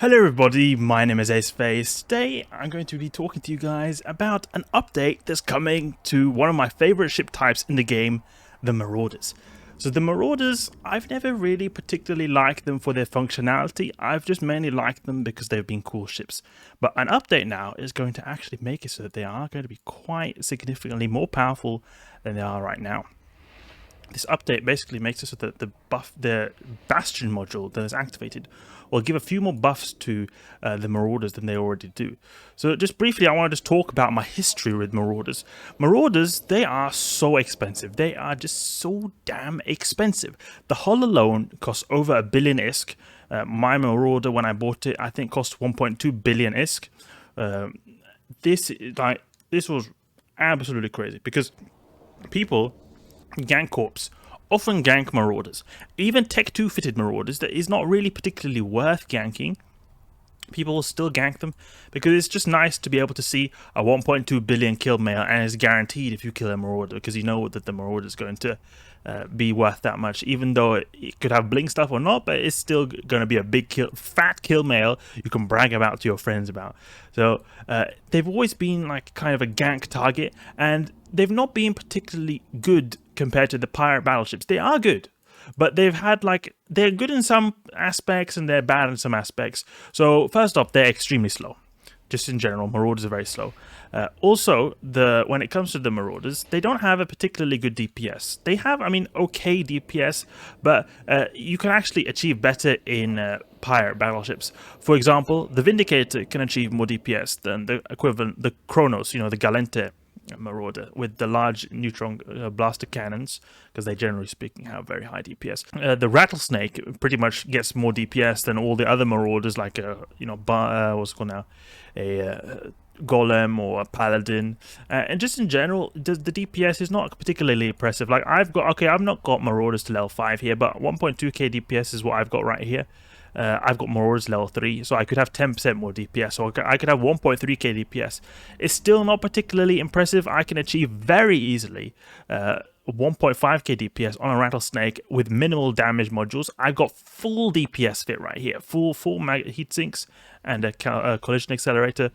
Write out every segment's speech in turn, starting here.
Hello everybody, my name is Aceface. Today I'm going to be talking to you guys about an update that's coming to one of my favorite ship types in the game, the Marauders. So the Marauders, I've never really particularly liked them for their functionality. I've just mainly liked them because they've been cool ships. But an update now is going to actually make it so that they are going to be quite significantly more powerful than they are right now. This update basically makes it so that the Bastion module that is activated will give a few more buffs to the Marauders than they already do. So just briefly, I want to just talk about my history with Marauders. Marauders, they are so expensive. They are just so damn expensive. The hull alone costs over 1 billion ISK. My Marauder, when I bought it, I think cost 1.2 billion ISK. This was absolutely crazy because people gank corps often gank Marauders. Even Tech 2 fitted Marauders that is not really particularly worth ganking, people will still gank them because it's just nice to be able to see a 1.2 billion kill mail, and it's guaranteed if you kill a Marauder because you know that the Marauder is going to be worth that much, even though it could have blink stuff or not, but it's still going to be a big fat kill mail you can brag about to your friends about. So they've always been like kind of a gank target, and they've not been particularly good compared to the pirate battleships. They are good, but they're good in some aspects and they're bad in some aspects. So first off, they're extremely slow. Just in general, Marauders are very slow. Also, when it comes to the Marauders, they don't have a particularly good DPS. They have, okay DPS, but you can actually achieve better in pirate battleships. For example, the Vindicator can achieve more DPS than the equivalent, the Kronos, the Galente Marauder with the large neutron blaster cannons, because they generally speaking have very high DPS. The Rattlesnake pretty much gets more DPS than all the other Marauders, like what's it called now, a Golem or a Paladin, and just in general, the DPS is not particularly impressive. Like I've not got Marauders to level 5 here, but 1.2k DPS is what I've got right here. I've got Marauders level 3, so I could have 10% more DPS, so I could have 1.3k DPS. It's still not particularly impressive. I can achieve very easily 1.5k DPS on a Rattlesnake with minimal damage modules. I've got full DPS fit right here, full heat sinks and a collision accelerator.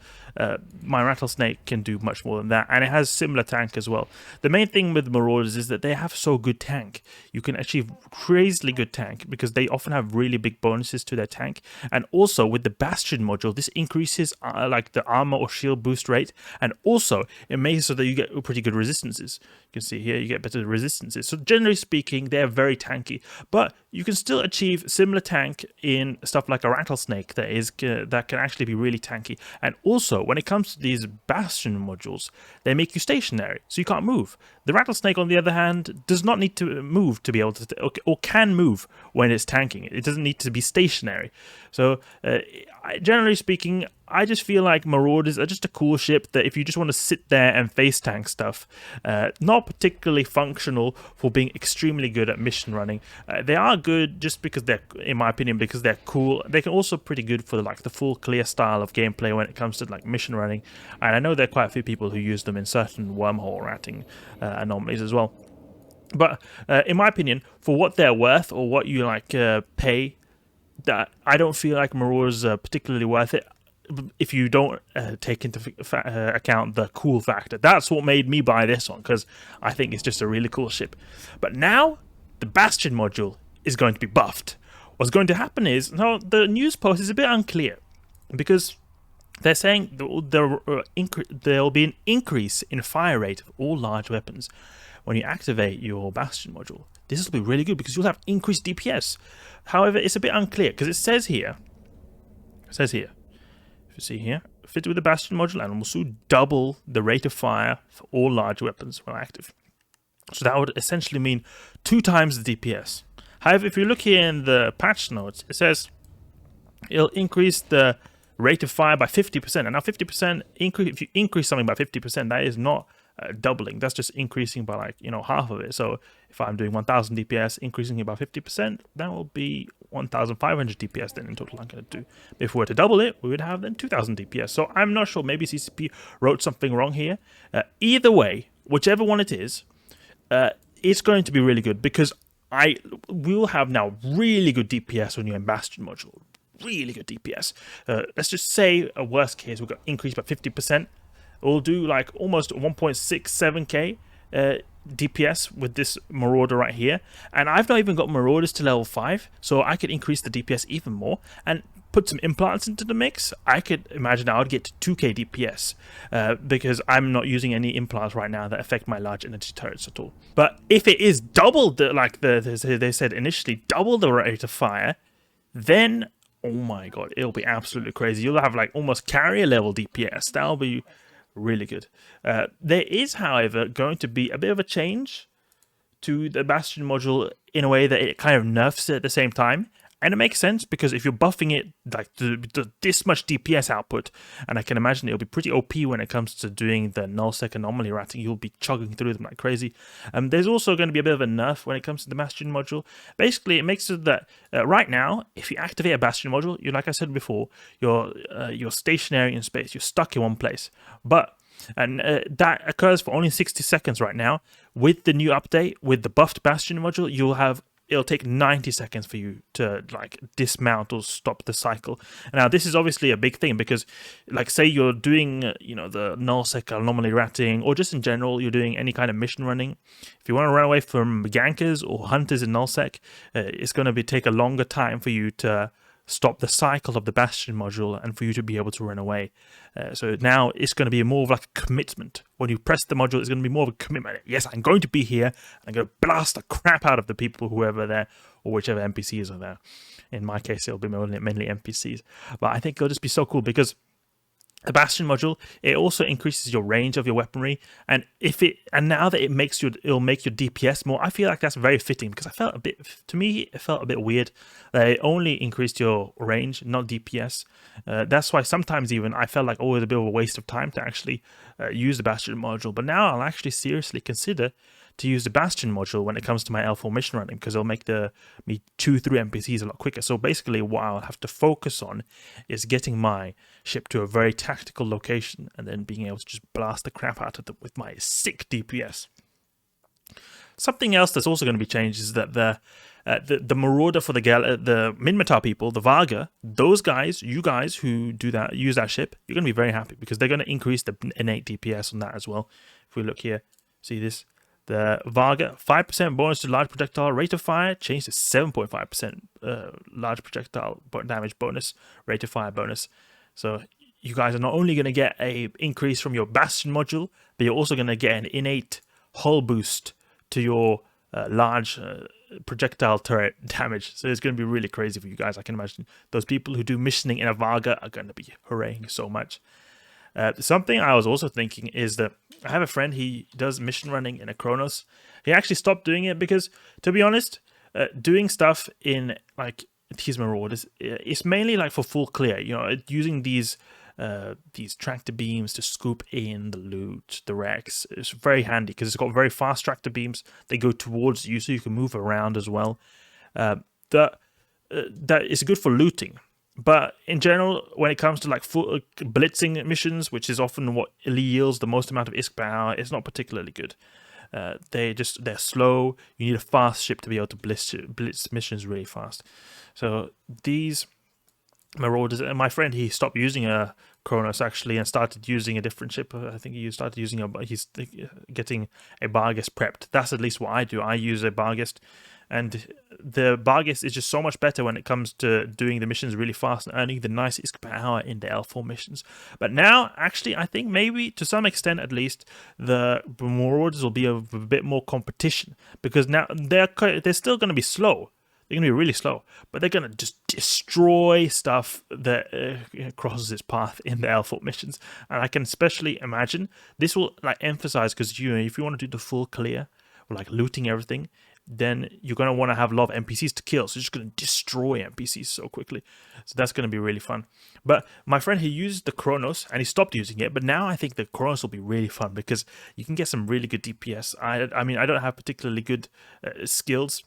My Rattlesnake can do much more than that, and it has similar tank as well. The main thing with Marauders is that they have so good tank. You can achieve crazily good tank because they often have really big bonuses to their tank, and also with the Bastion module, this increases like the armor or shield boost rate, and also it makes it so that you get pretty good resistances. You can see here you get better resistances. So generally speaking, they're very tanky, but you can still achieve similar tank in stuff like a Rattlesnake that can actually be really tanky. And also, when it comes to these Bastion modules, they make you stationary, so you can't move. The Rattlesnake, on the other hand, does not need to move to be able to, or can move when it's tanking. It doesn't need to be stationary. So, generally speaking, I just feel like Marauders are just a cool ship that if you just want to sit there and face tank stuff, not particularly functional for being extremely good at mission running. They are good just because they're, in my opinion, because they're cool. They can also pretty good for like the full clear style of gameplay when it comes to like mission running. And I know there are quite a few people who use them in certain wormhole ratting anomalies as well. But in my opinion, for what they're worth or what you pay, that I don't feel like Marauders are particularly worth it if you don't take into account the cool factor. That's what made me buy this one, because I think it's just a really cool ship. But now the Bastion module is going to be buffed. What's going to happen is, now the news post is a bit unclear, because they're saying there'll be an increase in fire rate of all large weapons when you activate your Bastion module. This will be really good because you'll have increased DPS. However, it's a bit unclear because it says here, if you see here, fitted with the Bastion module and will soon double the rate of fire for all large weapons when active. So that would essentially mean 2 times the DPS. However, if you look here in the patch notes, it says it'll increase the rate of fire by 50%. And now 50% increase, if you increase something by 50%, that is not doubling. That's just increasing by half of it. So if I'm doing 1000 DPS, increasing it by 50%, that will be 1500 DPS then in total I'm going to do. If we were to double it, we would have then 2000 DPS. So I'm not sure, maybe CCP wrote something wrong here. Either way, whichever one it is, it's going to be really good because we will have now really good DPS on your Bastion module. really good DPS. Let's just say a worst case, we've got increased by 50%. We'll do like almost 1.67k DPS with this Marauder right here, and I've not even got Marauders to level 5, so I could increase the DPS even more and put some implants into the mix. I could imagine I would get to 2k DPS because I'm not using any implants right now that affect my large energy turrets at all. But if it is double they said initially, double the rate of fire, then oh my god, it'll be absolutely crazy. You'll have like almost carrier level DPS. That'll be really good. There is, however, going to be a bit of a change to the Bastion module in a way that it kind of nerfs it at the same time. And it makes sense because if you're buffing it like this much DPS output, and I can imagine it'll be pretty OP when it comes to doing the nullsec anomaly ratting, you'll be chugging through them like crazy. There's also going to be a bit of a nerf when it comes to the Bastion module. Basically, it makes it that right now, if you activate a Bastion module, you like I said before, you're stationary in space. You're stuck in one place. But that occurs for only 60 seconds right now. With the new update, with the buffed Bastion module, it'll take 90 seconds for you to like dismount or stop the cycle. Now, this is obviously a big thing because, like, say you're doing, the nullsec anomaly ratting, or just in general, you're doing any kind of mission running. If you want to run away from gankers or hunters in nullsec, it's going to take a longer time for you to stop the cycle of the Bastion module and for you to be able to run away. So now it's going to be more of like a commitment. When you press the module, it's going to be more of a commitment. Yes, I'm going to be here, and I'm going to blast the crap out of the people, whoever there, or whichever NPCs are there. In my case, it'll be mainly NPCs. But I think it'll just be so cool because the Bastion module, it also increases your range of your weaponry, and now that it'll make your DPS more. I feel like that's very fitting because it felt a bit weird. They only increased your range, not DPS. That's why sometimes even I felt like, it's a bit of a waste of time to actually use the Bastion module. But now I'll actually seriously consider to use the Bastion module when it comes to my L4 mission running, because it'll make me chew through NPCs a lot quicker. So basically what I'll have to focus on is getting my ship to a very tactical location and then being able to just blast the crap out of them with my sick DPS. Something else that's also going to be changed is that the Marauder for the Minmatar people, the Vaga, you guys who use that ship, you're going to be very happy because they're going to increase the innate DPS on that as well. If we look here, see this? The Vaga, 5% bonus to large projectile rate of fire, changed to 7.5% large projectile damage bonus, rate of fire bonus. So you guys are not only going to get a increase from your Bastion module, but you're also going to get an innate hull boost to your large projectile turret damage. So it's going to be really crazy for you guys. I can imagine those people who do missioning in a Vaga are going to be hurraying so much. Something I was also thinking is that I have a friend, he does mission running in a Kronos. He actually stopped doing it because, to be honest, doing stuff in like these Marauders, it's mainly like for full clear, using these tractor beams to scoop in the loot, the wrecks. It's very handy because it's got very fast tractor beams. They go towards you so you can move around as well. That is good for looting. But in general, when it comes to like full blitzing missions, which is often what yields the most amount of ISK per hour, it's not particularly good. They're slow. You need a fast ship to be able to blitz missions really fast. So these Marauders, and my friend, he stopped using a Kronos actually and started using a different ship. I think he's getting a Barghest prepped. That's at least what I do. I use a Barghest. And the Barghest is just so much better when it comes to doing the missions really fast and earning the nice ISK per hour in the L4 missions. But now, actually, I think maybe, to some extent at least, the Marauders will be a bit more competition. Because now they're still going to be slow. They're going to be really slow. But they're going to just destroy stuff that crosses its path in the L4 missions. And I can especially imagine this will emphasize, because if you want to do the full clear, or looting everything, then you're going to want to have a lot of NPCs to kill. So you're just going to destroy NPCs so quickly. So that's going to be really fun. But my friend, he used the Kronos and he stopped using it. But now I think the Kronos will be really fun because you can get some really good DPS. I mean, I don't have particularly good skills.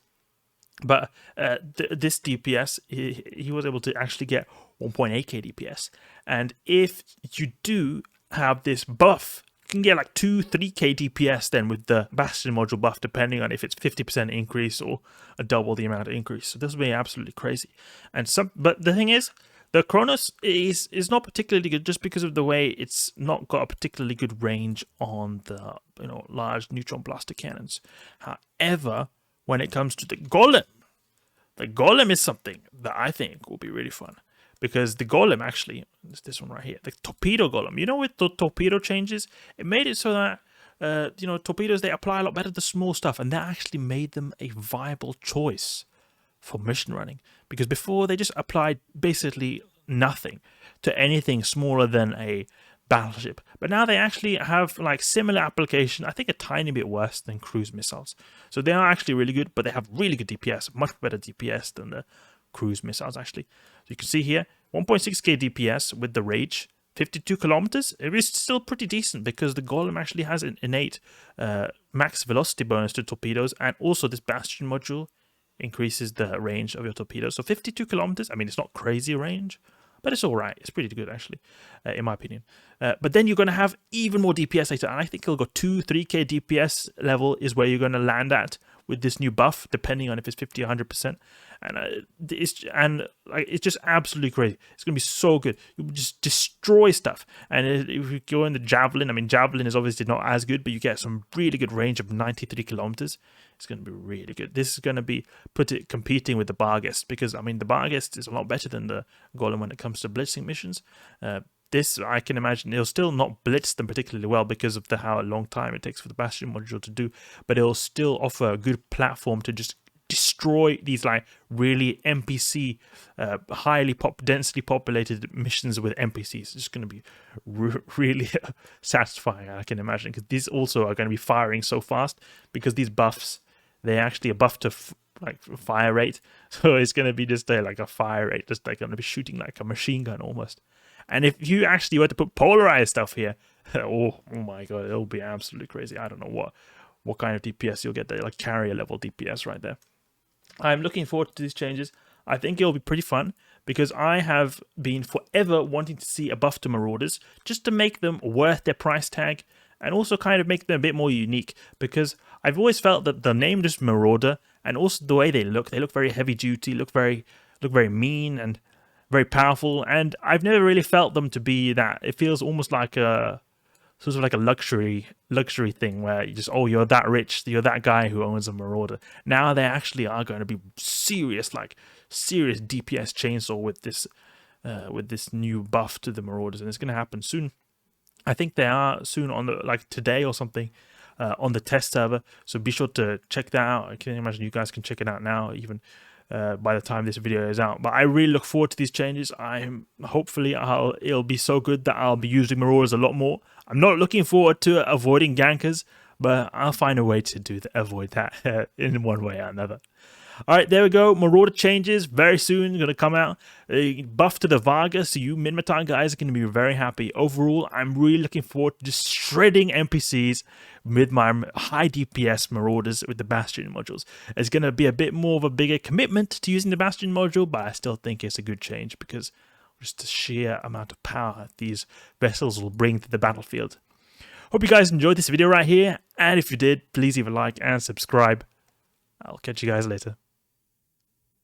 But this DPS, he was able to actually get 1.8k DPS. And if you do have this buff can get like 2-3k DPS then with the Bastion module buff, depending on if it's 50% increase or a double the amount of increase. So this will be absolutely crazy. But the thing is, the Kronos is not particularly good just because of the way it's not got a particularly good range on the large neutron blaster cannons. However, when it comes to the Golem is something that I think will be really fun. Because the Golem actually, it's this one right here, the Torpedo Golem. With the torpedo changes, it made it so that, torpedoes, they apply a lot better to small stuff. And that actually made them a viable choice for mission running. Because before, they just applied basically nothing to anything smaller than a battleship. But now they actually have like similar application, I think a tiny bit worse than cruise missiles. So they are actually really good, but they have really good DPS, much better DPS than the cruise missiles actually. So you can see here 1.6k DPS with the Rage, 52 kilometers. It is still pretty decent because the Golem actually has an innate max velocity bonus to torpedoes, and also this Bastion module increases the range of your torpedoes. So 52 kilometers, I mean, it's not crazy range, but it's all right. It's pretty good, actually, in my opinion. But then you're going to have even more DPS later, and I think it'll go 2-3k DPS level is where you're going to land at with this new buff, depending on if it's 50 or 100%. And it's just absolutely crazy. It's going to be so good. You just destroy stuff. And if you go in the Javelin, I mean, Javelin is obviously not as good, but you get some really good range of 93 kilometers. It's going to be really good. This is going to be competing with the Barghest, because, I mean, the Barghest is a lot better than the Golem when it comes to blitzing missions. This, I can imagine, it'll still not blitz them particularly well because of how long time it takes for the Bastion module to do, but it'll still offer a good platform to just destroy these like really NPC, highly densely populated missions with NPCs. It's going to be really satisfying, I can imagine, because these also are going to be firing so fast because these buffs, they're actually a buff to fire rate, so it's going to be just like a fire rate, just like going to be shooting like a machine gun almost. And if you actually were to put polarized stuff here, oh my god, it'll be absolutely crazy. I don't know what kind of DPS you'll get there, like carrier level DPS right there. I'm looking forward to these changes. I think it'll be pretty fun because I have been forever wanting to see a buff to Marauders just to make them worth their price tag and also kind of make them a bit more unique, because I've always felt that the name just Marauder and also the way they look very heavy duty, look very mean and very powerful, and I've never really felt them to be that. It feels almost like a sort of like a luxury thing where you just, oh, you're that rich, you're that guy who owns a Marauder. Now they actually are going to be serious DPS chainsaw with this new buff to the Marauders, and it's going to happen soon. I think they are soon on the today or something on the test server. So be sure to check that out. I can imagine you guys can check it out now, even by the time this video is out. But I really look forward to these changes. Hopefully it'll be so good that I'll be using Marauders a lot more. I'm not looking forward to avoiding gankers, but I'll find a way to avoid that in one way or another. Alright, there we go. Marauder changes very soon. Going to come out. A buff to the Vaga, so you Minmatar guys are going to be very happy. Overall, I'm really looking forward to just shredding NPCs with my high DPS Marauders with the Bastion modules. It's going to be a bit more of a bigger commitment to using the Bastion module, but I still think it's a good change because just the sheer amount of power these vessels will bring to the battlefield. Hope you guys enjoyed this video right here, and if you did, please leave a like and subscribe. I'll catch you guys later.